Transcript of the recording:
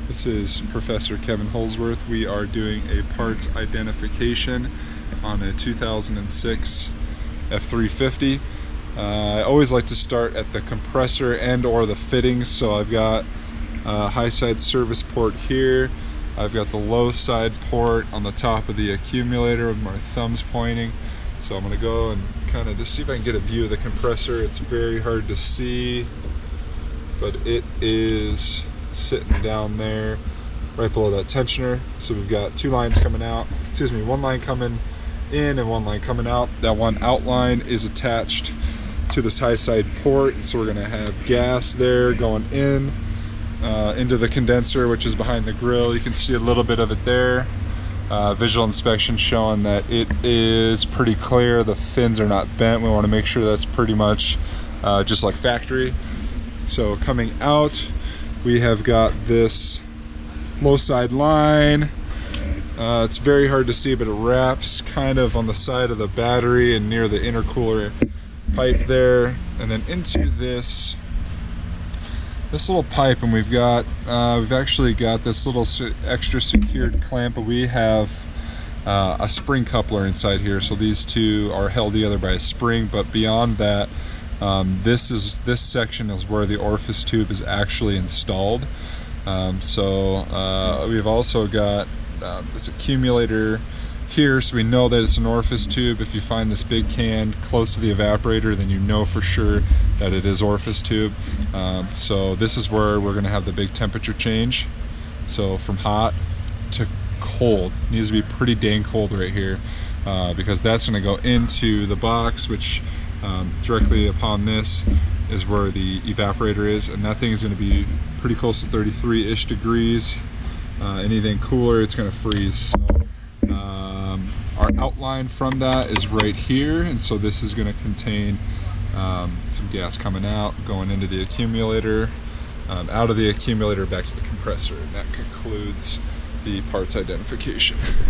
This is Professor Kevin Holsworth. We are doing a parts identification on a 2006 F350. I always like to start at the compressor and or the fittings, so I've got a high side service port here. I've got the low side port on the top of the accumulator with my thumbs pointing. So I'm going to go and kind of just see if I can get a view of the compressor. It's very hard to see, but it is sitting down there right below that tensioner. So we've got two lines coming out, one line coming in and one line coming out. That one outline is attached to this high side port, and so we're going to have gas there going in into the condenser, which is behind the grill. You can see a little bit of it there. Visual inspection showing that it is pretty clear. The fins are not bent. We want to make sure that's pretty much just like factory. So coming out, we have got this low side line. It's very hard to see, but it wraps kind of on the side of the battery and near the intercooler pipe there, and then into this little pipe, and we've actually got this little extra secured clamp, but we have a spring coupler inside here, so these two are held together by a spring. But beyond that, this section is where the orifice tube is actually installed. We've also got this accumulator here, so we know that it's an orifice tube. If you find this big can close to the evaporator, then you know for sure that it is orifice tube. So this is where we're going to have the big temperature change. So from hot to cold, it needs to be pretty dang cold right here, because that's going to go into the box, which directly upon this is where the evaporator is, and that thing is going to be pretty close to 33-ish degrees. Anything cooler, it's going to freeze. So, our outline from that is right here, and so this is going to contain some gas coming out, going into the accumulator, out of the accumulator back to the compressor, and that concludes the parts identification.